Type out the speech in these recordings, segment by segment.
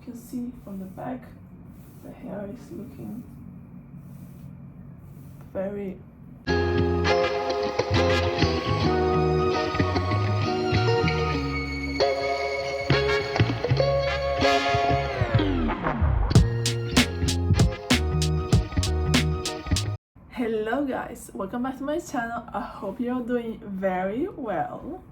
can see from the back, the hair is looking very Hello guys, welcome back to my channel. I hope you're doing very well.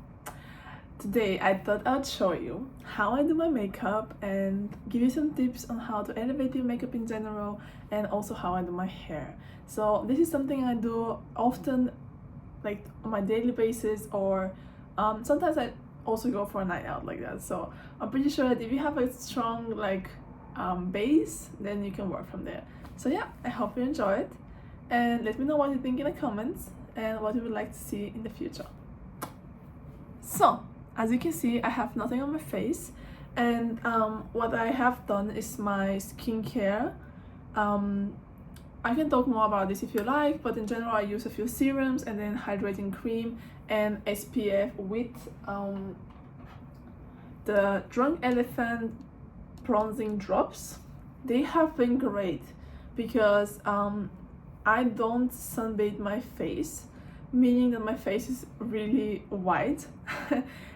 Today I thought I'd show you how I do my makeup and give you some tips on how to elevate your makeup in general, and also how I do my hair. So this is something I do often, like on my daily basis, or sometimes I also go for a night out like that. So I'm pretty sure that if you have a strong base, then you can work from there. So yeah, I hope you enjoy it, and let me know what you think in the comments and what you would like to see in the future. So as you can see, I have nothing on my face, and what I have done is my skincare. I can talk more about this if you like, but in general I use a few serums and then hydrating cream and SPF with the Drunk Elephant bronzing drops. They have been great because I don't sunbathe my face, meaning that my face is really white.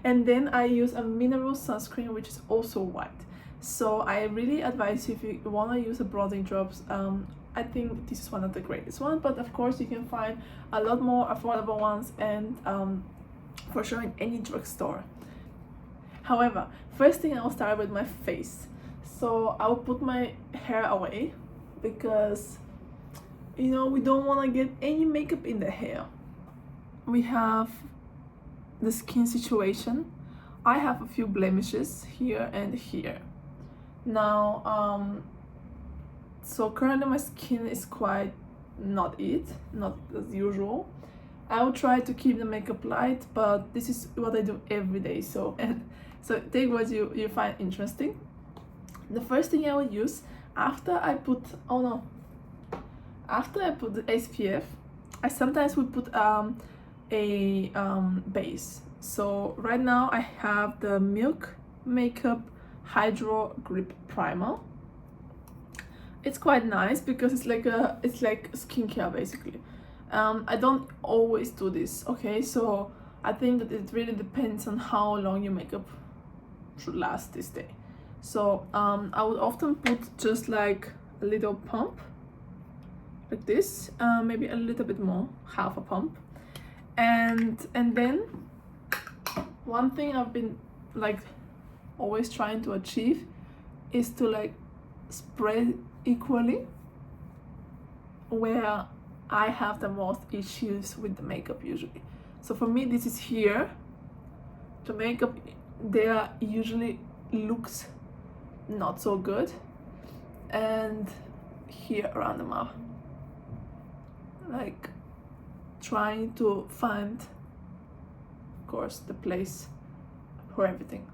And then I use a mineral sunscreen which is also white. So I really advise you, if you want to use a bronzing drops, I think this is one of the greatest ones, but of course you can find a lot more affordable ones, and for sure in any drugstore. However, first thing I'll start with my face. So I'll put my hair away because, you know, we don't want to get any makeup in the hair. We have the skin situation. I have a few blemishes here and here. Now, so currently my skin is quite not as usual. I will try to keep the makeup light, but this is what I do every day. So take what you find interesting. The first thing I will use after I put the SPF, I sometimes will put a base. So right now I have the Milk Makeup Hydro Grip Primer. It's quite nice because it's like skincare basically. I don't always do this, okay? So I think that it really depends on how long your makeup should last this day. So I would often put just like a little pump like this, maybe a little bit more, half a pump. And then one thing I've been like always trying to achieve is to like spread equally where I have the most issues with the makeup usually. So for me, this is here. The makeup there usually looks not so good, and here around the mouth, like trying to find, of course, the place for everything.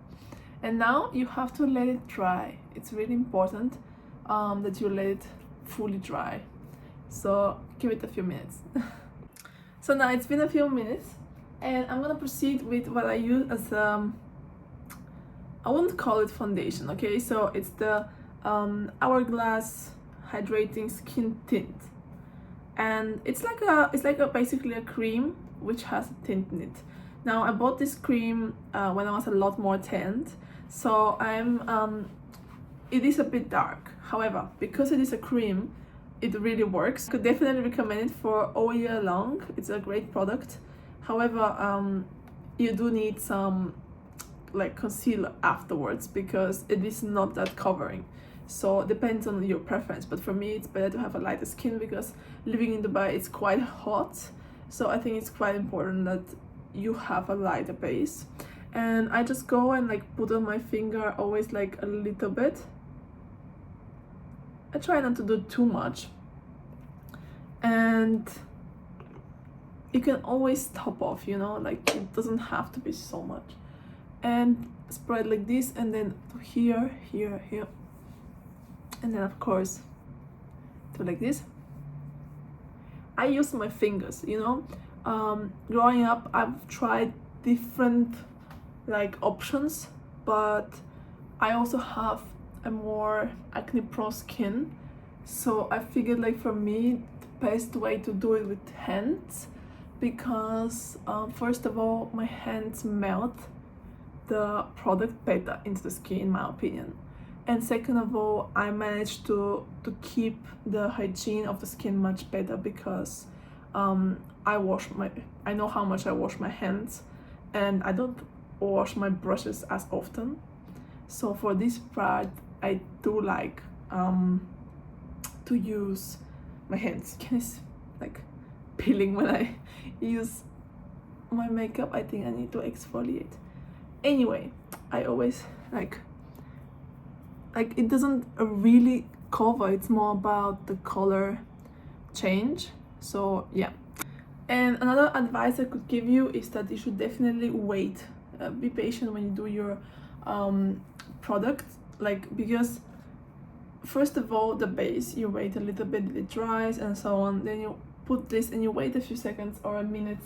And now you have to let it dry. It's really important that you let it fully dry. So give it a few minutes. So now it's been a few minutes, and I'm gonna proceed with what I use as I wouldn't call it foundation, okay? So it's the Hourglass Hydrating Skin Tint, and it's basically a cream which has a tint in it. Now I bought this cream when I was a lot more tanned, so it is a bit dark. However, because it is a cream, it really works. Could definitely recommend it for all year long. It's a great product. However, you do need some like concealer afterwards because it is not that covering. So it depends on your preference, but for me it's better to have a lighter skin because living in Dubai it's quite hot. So I think it's quite important that you have a lighter base. And I just go and like put on my finger always like a little bit. I try not to do too much, and you can always top off, you know, like it doesn't have to be so much. And spread like this, and then to here, here, here, and then of course to like this. I use my fingers, you know. Growing up I've tried different like options, but I also have a more acne prone skin, so I figured like for me the best way to do it with hands, because first of all my hands melt the product better into the skin in my opinion, and second of all I managed to keep the hygiene of the skin much better, because I know how much I wash my hands, and I don't wash my brushes as often. So for this part I do like to use my hands. Can you like peeling when I use my makeup? I think I need to exfoliate. Anyway, I always like it doesn't really cover, it's more about the color change. So yeah. And another advice I could give you is that you should definitely wait, be patient when you do your product, like, because first of all the base, you wait a little bit, it dries and so on, then you put this and you wait a few seconds or a minute,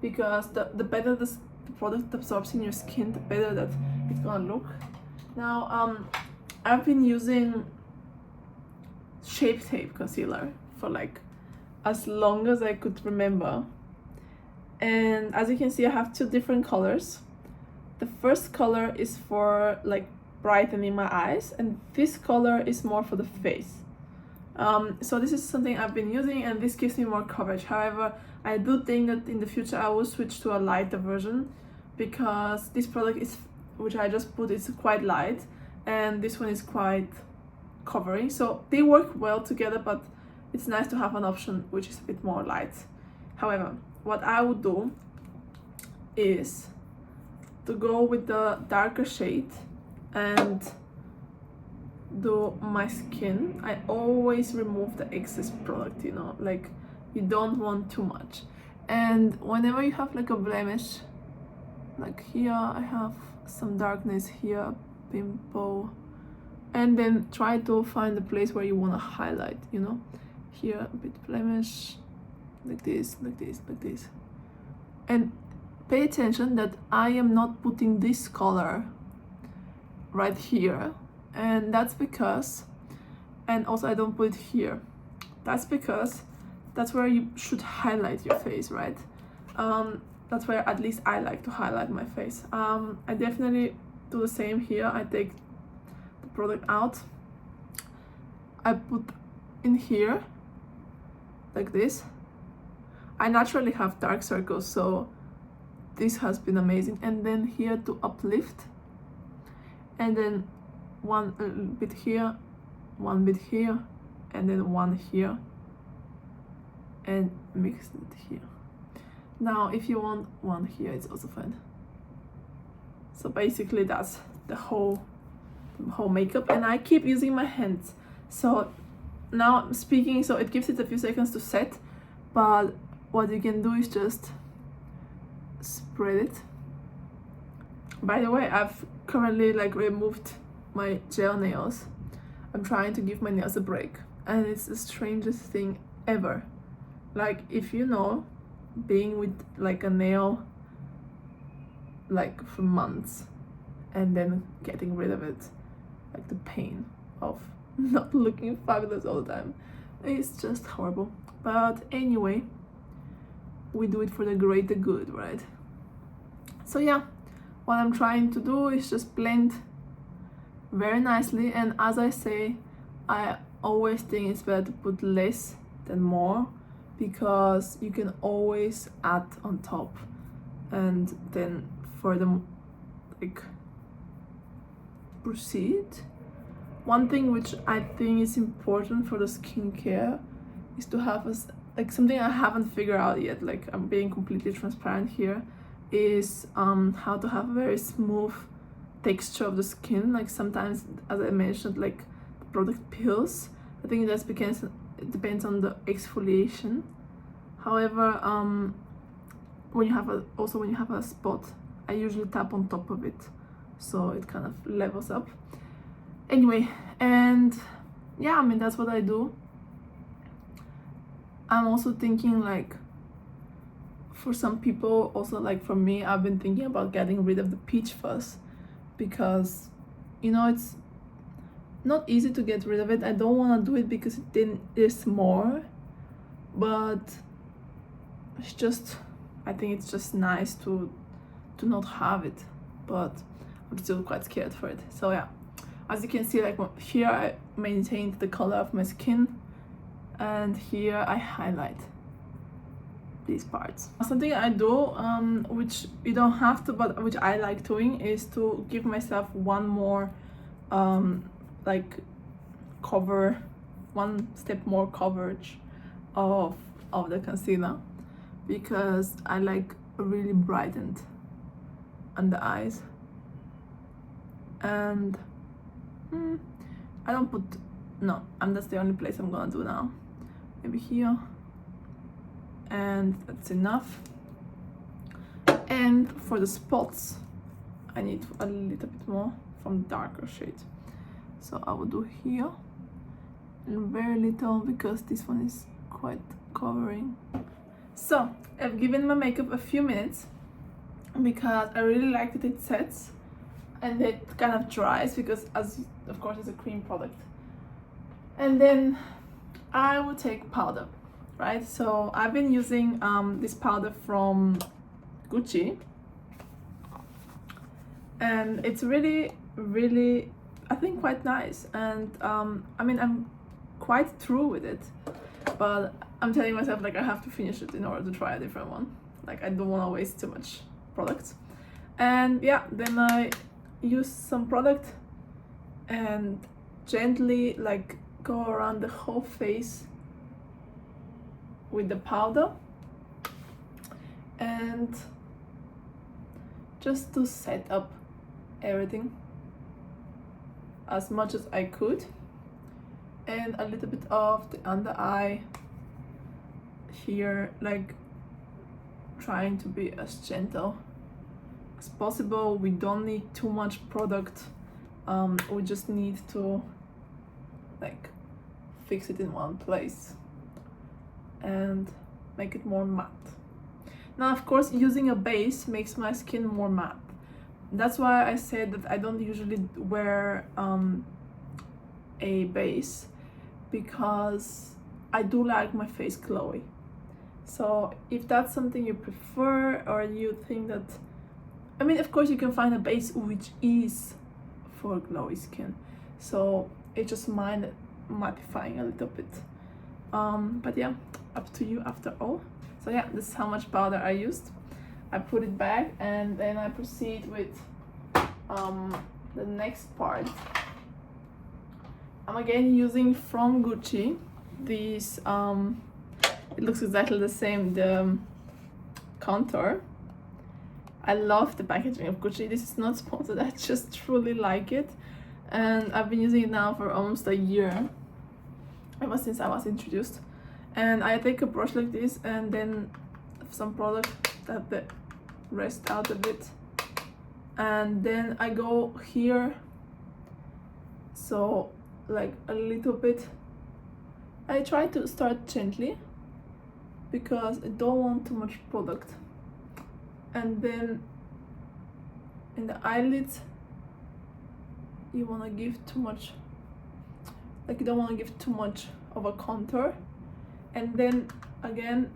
because the better the product absorbs in your skin, the better that it's gonna look. Now I've been using Shape Tape concealer for like as long as I could remember, and as you can see I have two different colors. The first color is for like brightening my eyes, and this color is more for the face. So this is something I've been using, and this gives me more coverage. However, I do think that in the future I will switch to a lighter version, because this product is, which I just put, is quite light, and this one is quite covering, so they work well together, but it's nice to have an option which is a bit more light. However, what I would do is to go with the darker shade and do my skin. I always remove the excess product, you know, like you don't want too much. And whenever you have like a blemish, like here I have some darkness here, pimple, and then try to find the place where you want to highlight, you know, here a bit blemish, like this, like this, like this. And pay attention that I am not putting this color right here, and that's because, and also I don't put it here, that's because that's where you should highlight your face, right? That's where at least I like to highlight my face. I definitely do the same here. I take the product out, I put in here like this. I naturally have dark circles, so this has been amazing. And then here to uplift, and then one bit here, one bit here, and then one here, and mix it here. Now if you want one here, it's also fine. So basically that's the whole makeup, and I keep using my hands. So now I'm speaking, so it gives it a few seconds to set, but what you can do is just spread it. By the way, I've currently like removed my gel nails. I'm trying to give my nails a break, and it's the strangest thing ever. Like, if you know, being with like a nail like for months and then getting rid of it, like the pain of not looking fabulous all the time, it's just horrible. But anyway, we do it for the greater good, right? So yeah, what I'm trying to do is just blend very nicely, and as I say, I always think it's better to put less than more, because you can always add on top and then further like proceed. One thing which I think is important for the skincare is to have like something I haven't figured out yet, like I'm being completely transparent here, is how to have a very smooth texture of the skin. Like sometimes, as I mentioned, like the product peels. I think that's because it depends on the exfoliation. However, when you have a spot, I usually tap on top of it, so it kind of levels up. Anyway, and yeah, I mean that's what I do. I'm also thinking, like, for some people, also like for me, I've been thinking about getting rid of the peach fuzz, because you know, not easy to get rid of it. I don't want to do it because then there's more, but it's just, I think it's just nice to not have it, but I'm still quite scared for it. So yeah, as you can see, like here I maintained the color of my skin, and here I highlight these parts. Something I do, which you don't have to, but which I like doing, is to give myself one more like one step more coverage of the concealer, because I like really brightened under eyes. And I don't put, no, that's the only place I'm gonna do now. Maybe here, and that's enough. And for the spots, I need a little bit more from the darker shade, so I will do here, and very little because this one is quite covering. So I've given my makeup a few minutes because I really like that it sets and it kind of dries, because of course it's a cream product. And then I will take powder, right? So I've been using this powder from Gucci, and it's really I think quite nice. And I mean, I'm quite through with it, but I'm telling myself like I have to finish it in order to try a different one. Like I don't want to waste too much products. And yeah, then I use some product and gently like go around the whole face with the powder, and just to set up everything as much as I could, and a little bit of the under eye here, like trying to be as gentle as possible. We don't need too much product, we just need to like fix it in one place and make it more matte. Now of course using a base makes my skin more matte. That's why I said that I don't usually wear a base, because I do like my face glowy. So if that's something you prefer, or you think that, I mean, of course you can find a base which is for glowy skin, so it just mind mattifying a little bit, but yeah, up to you after all. So yeah, this is how much powder I used. I put it back, and then I proceed with the next part. I'm again using from Gucci these it looks exactly the same, the contour. I love the packaging of Gucci. This is not sponsored, I just truly like it, and I've been using it now for almost a year, ever since I was introduced. And I take a brush like this, and then some product that the rest out of it, and then I go here, so like a little bit. I try to start gently because I don't want too much product, and then in the eyelids you want to give too much, like you don't want to give too much of a contour, and then again,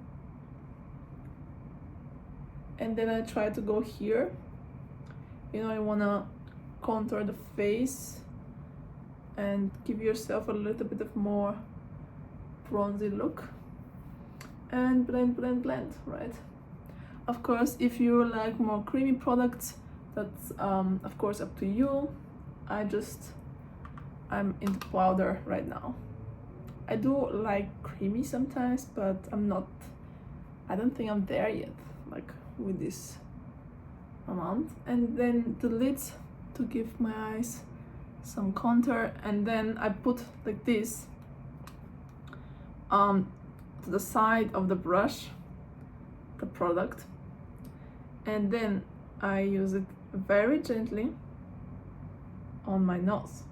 and then I try to go here, you know, I want to contour the face and give yourself a little bit of more bronzy look, and blend, right? Of course, if you like more creamy products, that's of course up to you. I'm into powder right now. I do like creamy sometimes, but I don't think I'm there yet, like with this amount. And then the lids, to give my eyes some contour, and then I put like this to the side of the brush, the product, and then I use it very gently on my nose,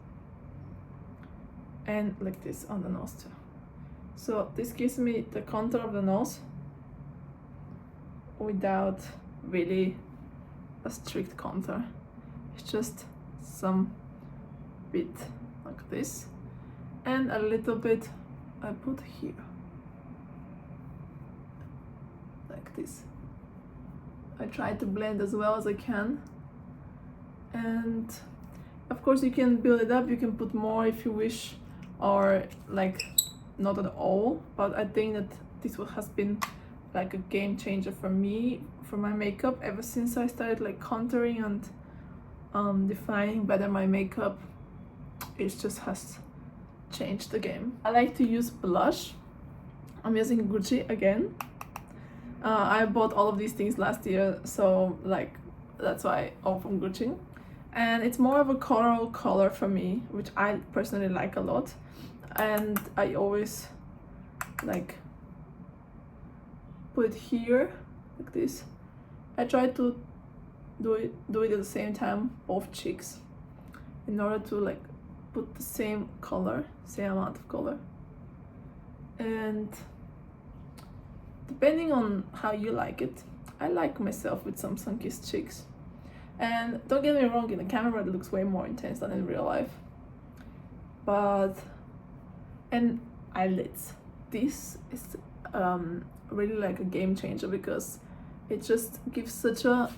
and like this on the nose too. So this gives me the contour of the nose without really a strict contour. It's just some bit like like this, and a little bit I put here, like this. I try to blend as well as I can, and of course you can build it up, you can put more if you wish, or like not at all, but I think that this has been like a game changer for me, for my makeup, ever since I started like contouring and defining better my makeup. It just has changed the game. I like to use blush. I'm using Gucci again. I bought all of these things last year, so like that's why all from Gucci. And it's more of a coral color for me, which I personally like a lot. And I always like put it here like this. I try to do it at the same time, both cheeks, in order to like put the same color, same amount of color. And depending on how you like it, I like myself with some sun-kissed cheeks. And don't get me wrong, in the camera it looks way more intense than in real life. But, and eyelids. This is really like a game changer, because it just gives such a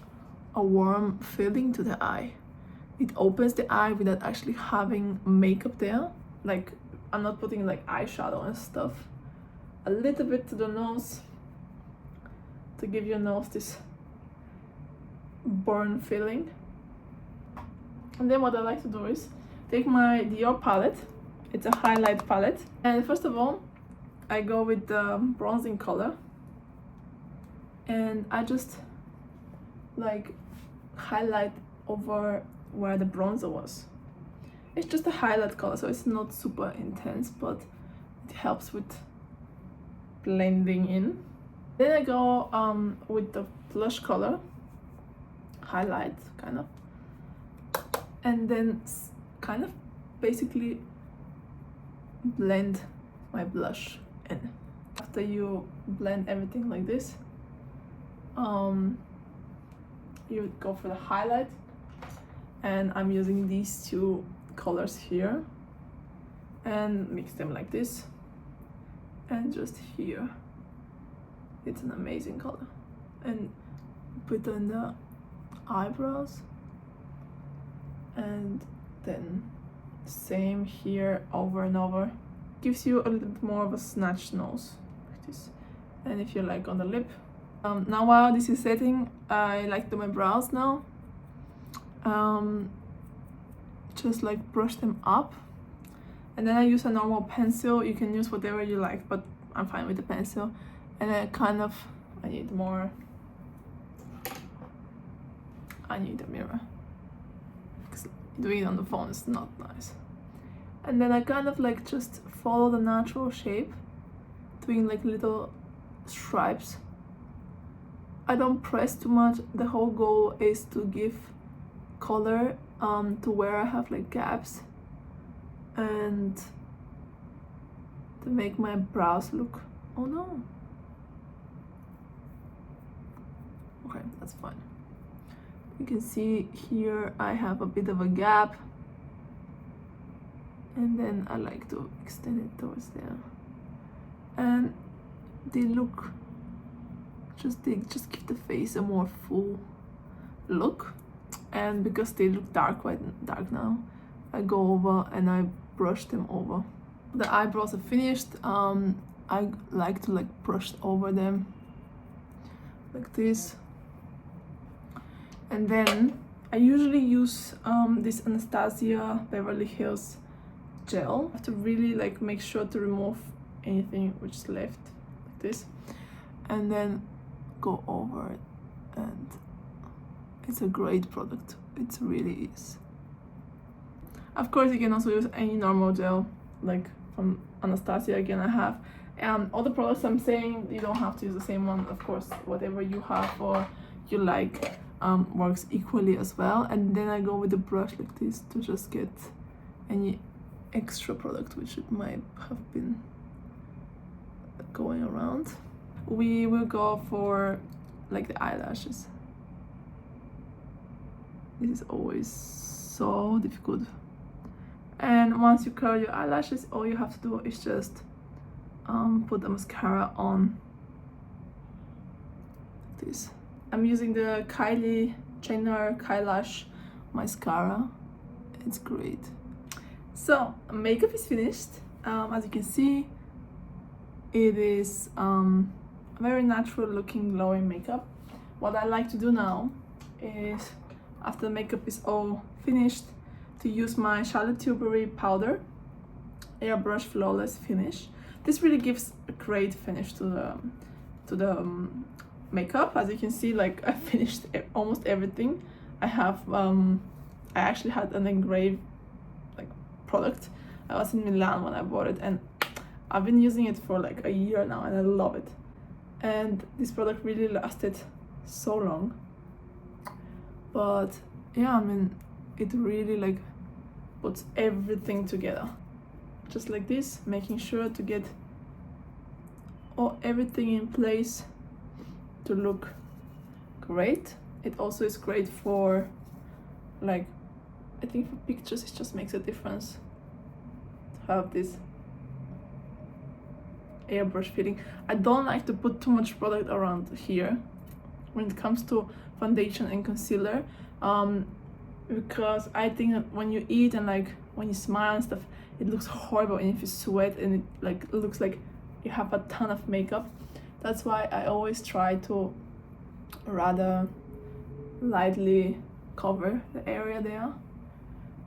warm feeling to the eye. It opens the eye without actually having makeup there. Like, I'm not putting like eyeshadow and stuff. A little bit to the nose, to give your nose this burn feeling. And then what I like to do is take my Dior palette. It's a highlight palette, and first of all I go with the bronzing color, and I just like highlight over where the bronzer was. It's just a highlight color, so it's not super intense, but it helps with blending in. Then I go with the blush color, highlight kind of, and then kind of basically blend my blush in. After you blend everything like this, you would go for the highlight, and I'm using these two colors here, and mix them like this, and just here. It's an amazing color. And put on the eyebrows, and then same here over and over. Gives you a little bit more of a snatched nose like this. And if you like on the lip, now while this is setting, I like to do my brows now. Just like brush them up, and then I use a normal pencil. You can use whatever you like, but I'm fine with the pencil. And I kind of, I need a mirror, because doing it on the phone is not nice. And then I kind of like just follow the natural shape, doing like little stripes. I don't press too much. The whole goal is to give color to where I have like gaps, and to make my brows look, oh no, okay, that's fine. You can see here I have a bit of a gap, and then I like to extend it towards there, and they look they just give the face a more full look. And because they look dark now, I go over and I brush them over. The eyebrows are finished. I like to like brush over them like this, and then I usually use this Anastasia Beverly Hills gel. I have to really like make sure to remove anything which is left like this, and then go over it. And it's a great product, it really is. Of course you can also use any normal gel, like from Anastasia. Again, I have all the products I'm saying, you don't have to use the same one. Of course, whatever you have or you like works equally as well. And then I go with the brush like this to just get any extra product which it might have been going around. We will go for like the eyelashes. This is always so difficult. And once you curl your eyelashes, all you have to do is just put the mascara on this. I'm using the Kylie Jenner Kylash mascara. It's great. So makeup is finished. As you can see, it is very natural looking, glowing makeup. What I like to do now is, after the makeup is all finished, to use my Charlotte Tilbury powder airbrush flawless finish. This really gives a great finish to the makeup. As you can see, like, I finished almost everything. I actually had an engraved like product. I was in Milan when I bought it, and I've been using it for like a year now, and I love it. And this product really lasted so long. But yeah, I mean, it really like puts everything together, just like this, making sure to get everything in place to look great. It also is great for, like, I think for pictures it just makes a difference to have this airbrush feeling. I don't like to put too much product around here when it comes to foundation and concealer, because I think that when you eat and like when you smile and stuff, it looks horrible, and if you sweat and it like looks like you have a ton of makeup. That's why I always try to rather lightly cover the area there.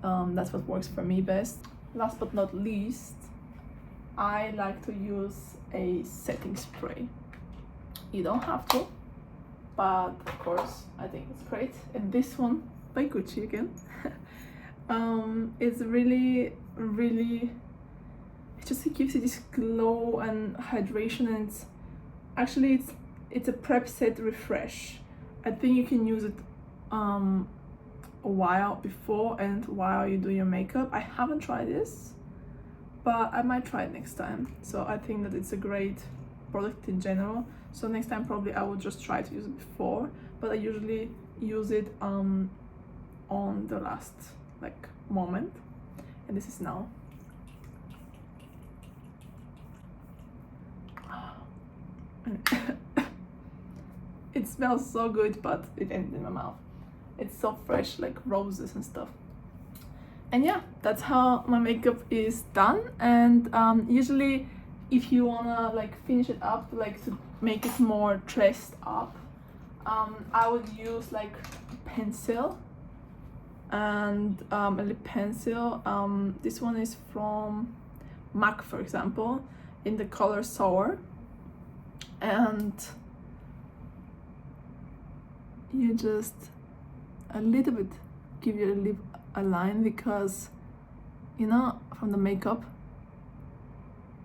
That's what works for me best. Last but not least, I like to use a setting spray. You don't have to, but of course I think it's great. And this one by Gucci again. It's really, it just gives you this glow and hydration, and it's a prep set refresh. I think you can use it a while before and while you do your makeup. I haven't tried this, but I might try it next time. So I think that it's a great product in general. So next time probably I will just try to use it before, but I usually use it on the last like moment, and this is now. It smells so good, but it ended in my mouth. It's so fresh, like roses and stuff. And yeah, that's how my makeup is done. And usually if you wanna like finish it up, like to make it more dressed up, I would use like a pencil and a lip pencil. This one is from MAC, for example, in the color Sour. And you just a little bit give your lip a line, because you know from the makeup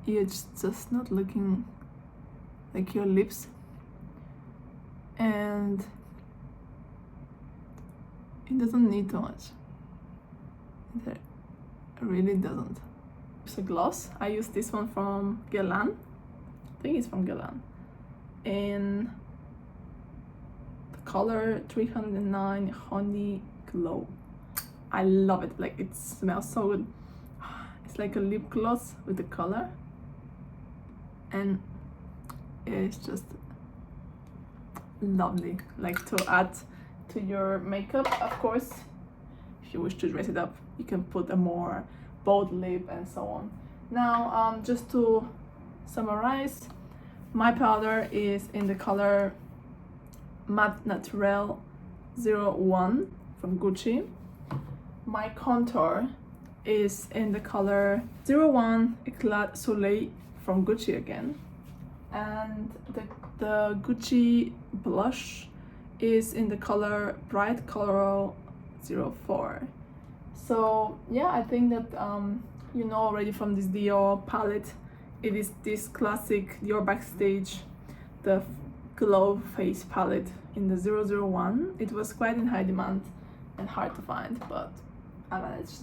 you're just not looking like your lips, and it doesn't need too much. It really doesn't. It's a gloss. I use this one from Guerlain. I think it's from Guerlain, in the color 309 Honey Glow. I love it. Like, it smells so good. It's like a lip gloss with the color, and it's just lovely, like to add to your makeup. Of course, if you wish to dress it up, you can put a more bold lip and so on. Now, just to summarize, my powder is in the color Matte Naturel 01 from Gucci. My contour is in the color 01 Éclat Soleil from Gucci again. And the Gucci blush is in the color Bright Coral 04. So yeah, I think that you know already from this Dior palette, it is this classic Dior Backstage, the Glow Face palette in the 001. It was quite in high demand and hard to find, but I managed.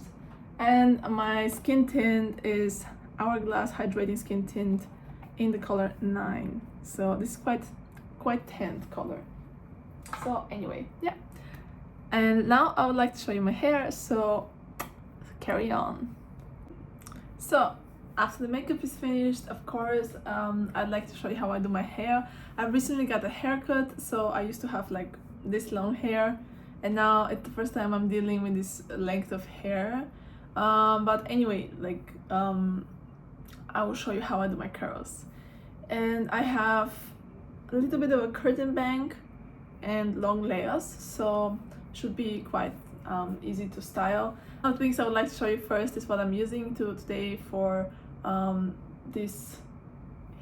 And my skin tint is Hourglass Hydrating Skin Tint in the color 9. So this is quite tanned color. So anyway, yeah. And now I would like to show you my hair, so carry on. So after the makeup is finished, of course, I'd like to show you how I do my hair. I recently got a haircut, so I used to have like this long hair, and now it's the first time I'm dealing with this length of hair. But anyway, like I will show you how I do my curls. And I have a little bit of a curtain bang and long layers, so should be quite easy to style. One of the things I would like to show you first is what I'm using today for this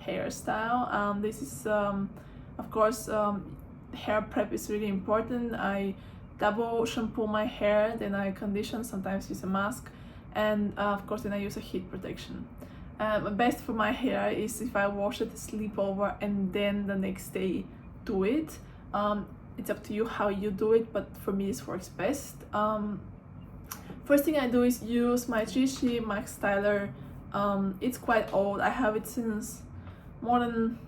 hairstyle. This is of course, hair prep is really important. I double shampoo my hair, then I condition, sometimes use a mask, and of course then I use a heat protection. Best for my hair is if I wash it, sleep over, and then the next day do it. It's up to you how you do it, but for me this works best. First thing I do is use my Givenchy Max Styler. It's quite old. I have it since more than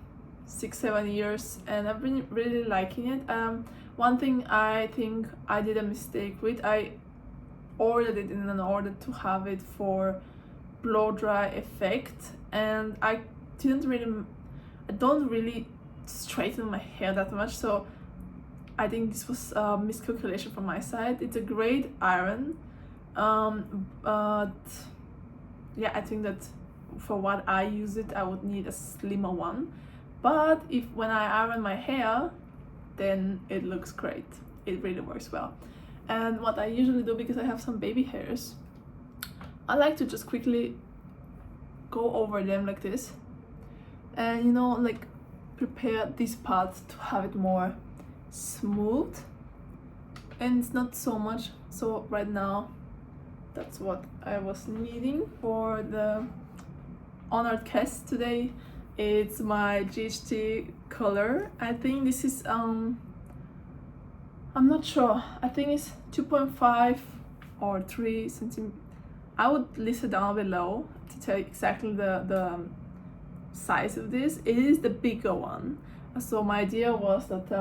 6-7 years, and I've been really liking it. One thing I think I did a mistake with, I ordered it in order to have it for blow dry effect, and I don't really straighten my hair that much, so I think this was a miscalculation from my side. It's a great iron, but yeah, I think that for what I use it, I would need a slimmer one. But when I iron my hair, then it looks great. It really works well. And what I usually do, because I have some baby hairs, I like to just quickly go over them like this, and you know, like prepare this part to have it more smooth, and it's not so much. So right now that's what I was needing for the honored guest today. It's my GHT color. I think this is I'm not sure, I think it's 2.5 or 3 centimeters. I would list it down below to tell you exactly the size of this. It is the bigger one. So my idea was that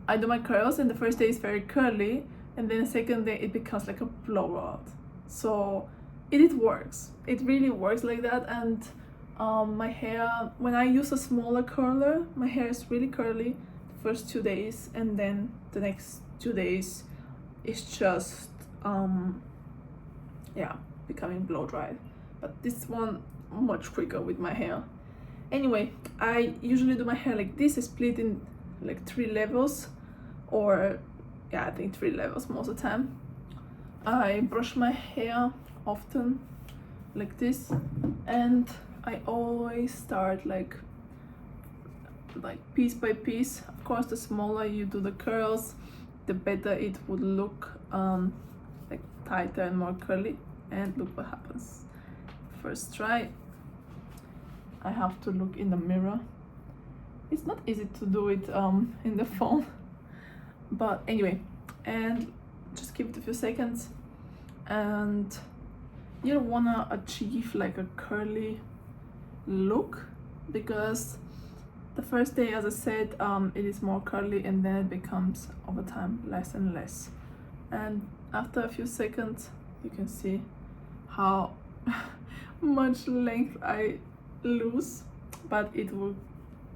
I do my curls, and the first day is very curly, and then the second day it becomes like a blowout. So it works. It really works like that. And my hair, when I use a smaller curler, my hair is really curly the first 2 days, and then the next 2 days is just yeah, becoming blow dried. But this one much quicker with my hair. Anyway, I usually do my hair like this. I split in like 3 levels, or yeah, I think 3 levels most of the time. I brush my hair often like this, and I always start like piece by piece. Of course, the smaller you do the curls, the better it would look, like tighter and more curly. And look what happens. First try, I have to look in the mirror. It's not easy to do it in the phone, but anyway, and just give it a few seconds. And you wanna achieve like a curly look, because the first day, as I said, it is more curly, and then it becomes over time less and less. And after a few seconds, you can see how much length I lose, but it will,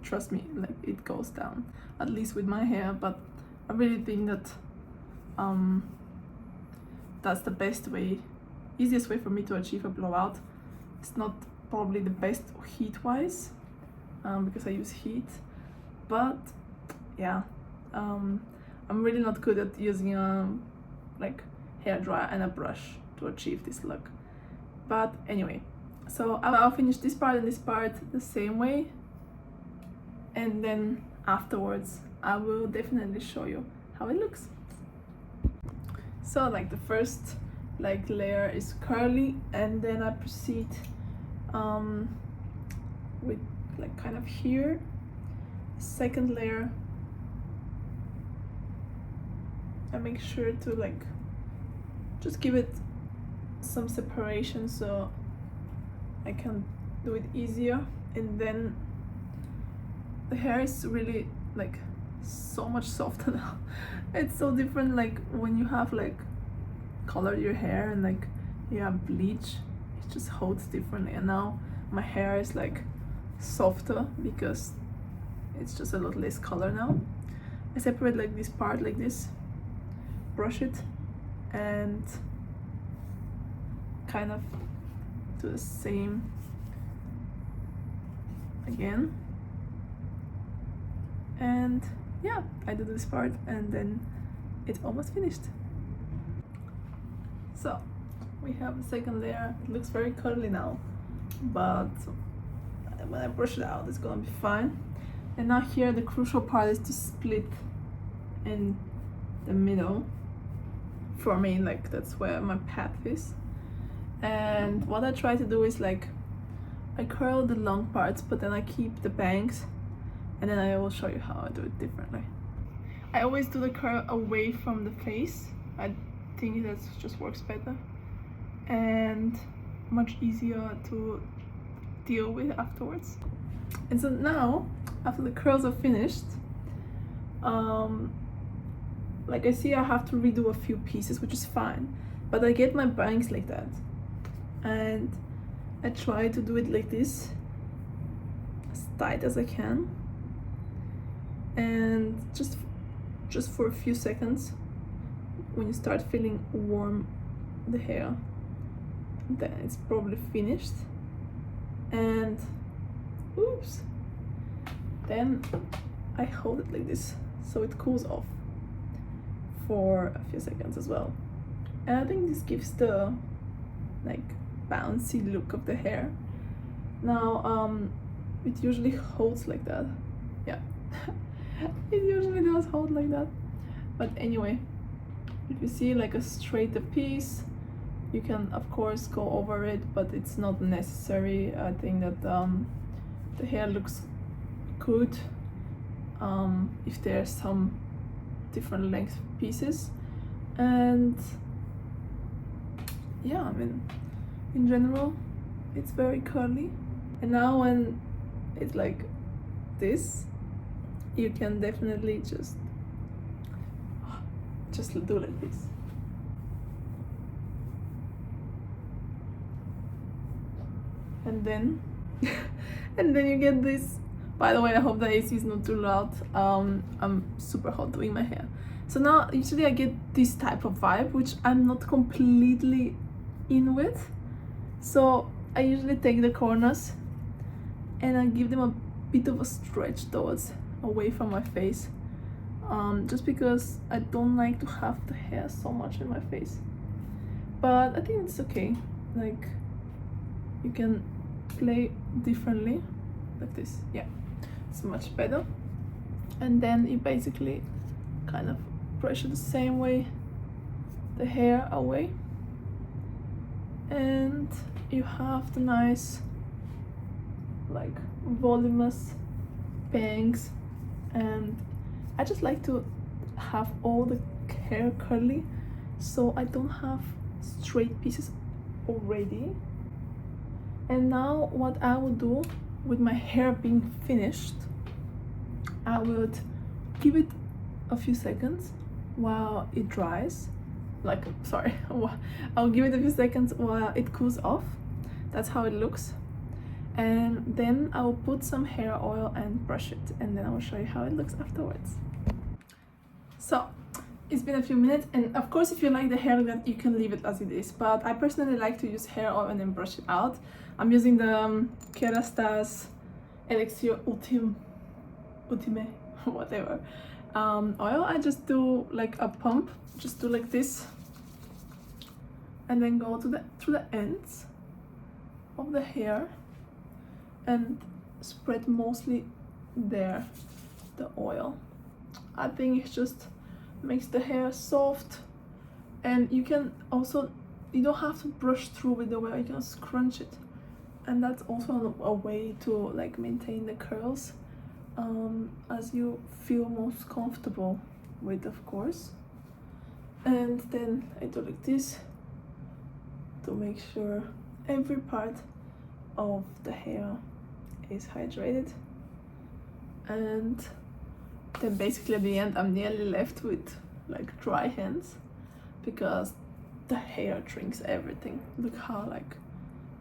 trust me, like it goes down, at least with my hair. But I really think that that's the best way, easiest way for me to achieve a blowout. It's not probably the best heat wise, because I use heat, but yeah, I'm really not good at using like hair dryer and a brush to achieve this look. But anyway, so I'll finish this part and this part the same way, and then afterwards I will definitely show you how it looks. So like the first like layer is curly, and then I proceed with like kind of here, second layer. I make sure to like just give it some separation so I can do it easier. And then the hair is really like so much softer now. It's so different, like when you have like colored your hair and like you have bleach, it just holds differently. And now my hair is like softer because it's just a lot less color now. I separate like this part like this, brush it, and kind of do the same again. And yeah, I do this part and then it's almost finished. So we have the second layer. It looks very curly now, but when I brush it out it's gonna be fine. And now here the crucial part is to split in the middle. For me, like, that's where my path is. And what I try to do is like I curl the long parts, but then I keep the bangs, and then I will show you how I do it differently. I always do the curl away from the face. I think that just works better and much easier to deal with afterwards. And so now, after the curls are finished, like I see I have to redo a few pieces, which is fine, but I get my bangs like that and I try to do it like this, as tight as I can, and just for a few seconds. When you start feeling warm the hair, then it's probably finished. And oops, then I hold it like this so it cools off for a few seconds as well. And I think this gives the like bouncy look of the hair. Now it usually holds like that. Yeah, it usually does hold like that. But anyway, if you see like a straighter piece, you can of course go over it, but it's not necessary. I think that the hair looks good if there's some different length pieces. And yeah, I mean, in general it's very curly. And now when it's like this, you can definitely just do like this. And then and then you get this. By the way, I hope the AC is not too loud. I'm super hot doing my hair. So now usually I get this type of vibe, which I'm not completely in with. So I usually take the corners and I give them a bit of a stretch towards away from my face, just because I don't like to have the hair so much in my face. But I think it's okay. Like, you can play differently like this. Yeah, it's much better. And then you basically kind of pressure the same way the hair away, and you have the nice like voluminous bangs. And I just like to have all the hair curly, so I don't have straight pieces already. And now what I will do with my hair being finished, I would give it a few seconds while it dries. Like, sorry, I'll give it a few seconds while it cools off. That's how it looks. And then I will put some hair oil and brush it, and then I will show you how it looks afterwards. So it's been a few minutes, and of course if you like the hair like that, you can leave it as it is, but I personally like to use hair oil and then brush it out. I'm using the ANASTASIA Elixir Ultime whatever oil. I just do like a pump, just do like this, and then go to through the ends of the hair and spread mostly there the oil. I think it just makes the hair soft, and you can also, you don't have to brush through with the oil, you can scrunch it, and that's also a way to like maintain the curls as you feel most comfortable with, of course. And then I do like this to make sure every part of the hair is hydrated. And then basically at the end I'm nearly left with like dry hands, because the hair drinks everything. Look how like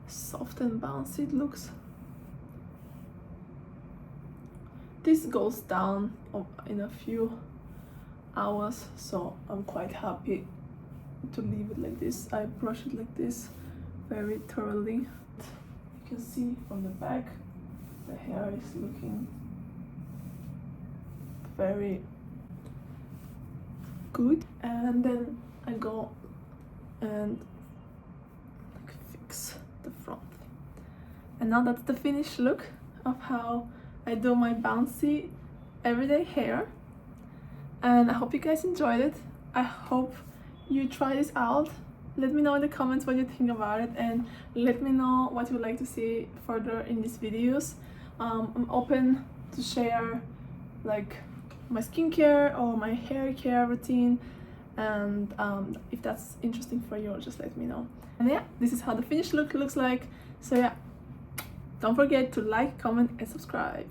soft and bouncy it looks. This goes down in a few hours, so I'm quite happy to leave it like this. I brush it like this very thoroughly. You can see from the back the hair is looking very good, and then I go and like fix the front. And now that's the finished look of how I do my bouncy everyday hair, and I hope you guys enjoyed it. I hope you try this out. Let me know in the comments what you think about it, and let me know what you'd like to see further in these videos. I'm open to share like my skincare or my hair care routine, and if that's interesting for you, just let me know. And yeah, this is how the finished look looks like. So yeah, don't forget to like, comment and subscribe.